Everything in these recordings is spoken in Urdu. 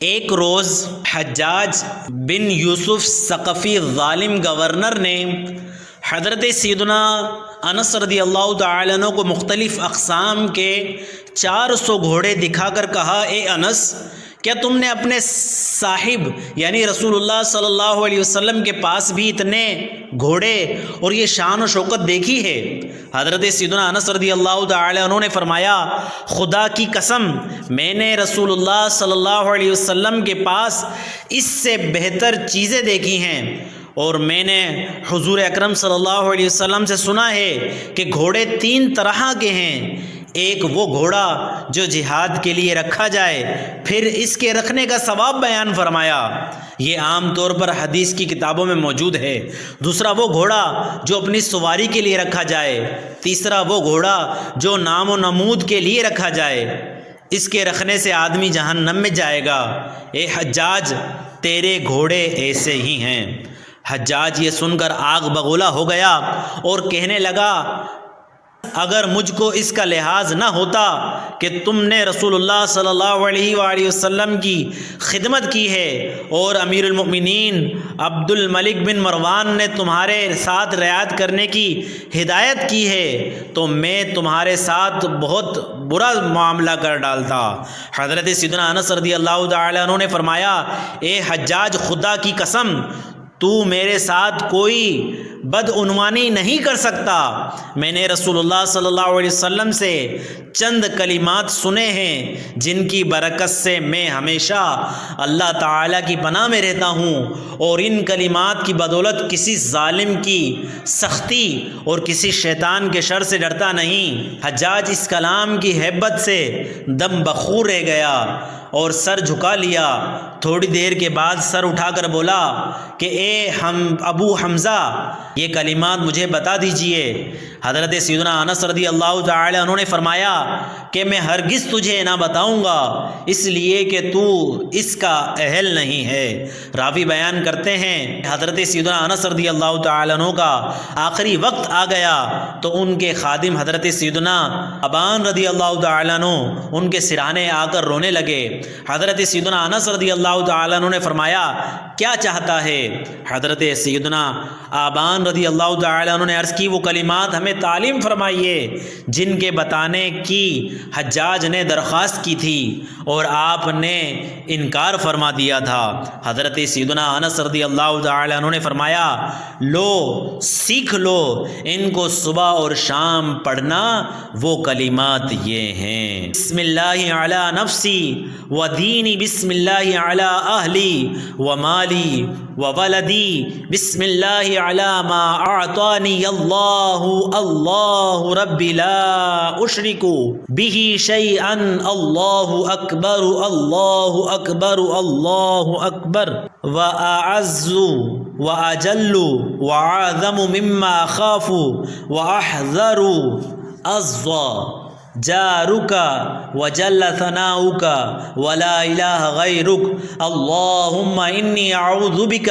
ایک روز حجاج بن یوسف ثقفی ظالم گورنر نے حضرت سیدنا انس رضی اللہ تعالیٰ عنہ کو مختلف اقسام کے 400 گھوڑے دکھا کر کہا، اے انس، کیا تم نے اپنے صاحب یعنی رسول اللہ صلی اللہ علیہ وسلم کے پاس بھی اتنے گھوڑے اور یہ شان و شوکت دیکھی ہے؟ حضرت سیدنا انس رضی اللہ تعالیٰ عنہ نے فرمایا، خدا کی قسم، میں نے رسول اللہ صلی اللہ علیہ وسلم کے پاس اس سے بہتر چیزیں دیکھی ہیں، اور میں نے حضور اکرم صلی اللہ علیہ وسلم سے سنا ہے کہ گھوڑے 3 طرح کے ہیں۔ ایک وہ گھوڑا جو جہاد کے لیے رکھا جائے، پھر اس کے رکھنے کا ثواب بیان فرمایا، یہ عام طور پر حدیث کی کتابوں میں موجود ہے۔ دوسرا وہ گھوڑا جو اپنی سواری کے لیے رکھا جائے۔ تیسرا وہ گھوڑا جو نام و نمود کے لیے رکھا جائے، اس کے رکھنے سے آدمی جہنم میں جائے گا۔ اے حجاج، تیرے گھوڑے ایسے ہی ہیں۔ حجاج یہ سن کر آگ بگولا ہو گیا اور کہنے لگا، اگر مجھ کو اس کا لحاظ نہ ہوتا کہ تم نے رسول اللہ صلی اللہ علیہ وآلہ وسلم کی خدمت کی ہے اور امیر المؤمنین عبد الملک بن مروان نے تمہارے ساتھ رعایت کرنے کی ہدایت کی ہے، تو میں تمہارے ساتھ بہت برا معاملہ کر ڈالتا۔ حضرت سیدنا انس رضی اللہ تعالیٰ عنہ نے فرمایا، اے حجاج، خدا کی قسم، تو میرے ساتھ کوئی بدعنوانی نہیں کر سکتا۔ میں نے رسول اللہ صلی اللہ علیہ وسلم سے چند کلمات سنے ہیں جن کی برکت سے میں ہمیشہ اللہ تعالیٰ کی پناہ میں رہتا ہوں، اور ان کلمات کی بدولت کسی ظالم کی سختی اور کسی شیطان کے شر سے ڈرتا نہیں۔ حجاج اس کلام کی ہیبت سے دم بخور رہ گیا اور سر جھکا لیا۔ تھوڑی دیر کے بعد سر اٹھا کر بولا کہ اے ابو حمزہ، یہ کلمات مجھے بتا دیجئے۔ حضرت سیدنا انس رضی اللہ تعالی عنہ نے فرمایا کہ میں ہرگز تجھے نہ بتاؤں گا، اس لیے کہ تو اس کا اہل نہیں ہے۔ راوی بیان کرتے ہیں حضرت سیدنا انس رضی اللہ تعالی عنہ کا آخری وقت آ گیا تو ان کے خادم حضرت سیدنا ابان رضی اللہ تعالی عنہ ان کے سرانے آ کر رونے لگے۔ حضرت سیدنا انس رضی اللہ تعالی عنہ نے فرمایا، کیا چاہتا ہے؟ حضرت سیدنا ابان رضی اللہ تعالی عنہ نے عرض کی، وہ کلمات ہمیں تعلیم فرمائیے جن کے بتانے کی حجاج نے درخواست کی تھی اور آپ نے انکار فرما دیا تھا۔ حضرت سیدنا انس رضی اللہ تعالی عنہ نے فرمایا، لو، سیکھ لو، ان کو صبح اور شام پڑھنا۔ وہ کلمات یہ ہیں، بسم اللہ علی نفسی و دینی، بسم اللہ علی اہلی و مالی و ولدی، بسم اللہ علی ما اعطانی اللہ، اللہ رب لا اشرک بہ شیئا، اللہ اکبر، اللہ اکبر، اللہ اکبر، واعز واجل واعظم مما اخاف واحذر، عز جارک وجل ثناؤک ولا الہ غیرک، اللہم انی اعوذ بک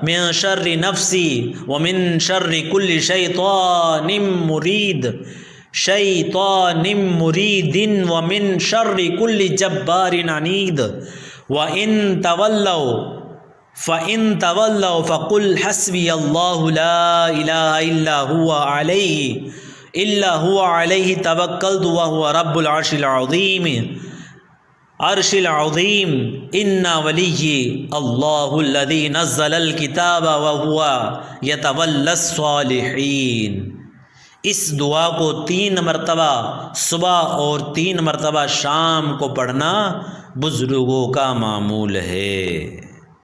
من شر نفسی ومن شر کل شیطان مرید ومن شر کل جبار عنید، وَإِن تولوا فقل حسبی اللہ لا الہ الا هو علیہ توکلت وهو رب العرش العظیم، ان ولی اللہ الذی نزل الکتاب وهو یتولی الصالحین۔ اس دعا کو 3 مرتبہ صبح اور 3 مرتبہ شام کو پڑھنا بزرگوں کا معمول ہے۔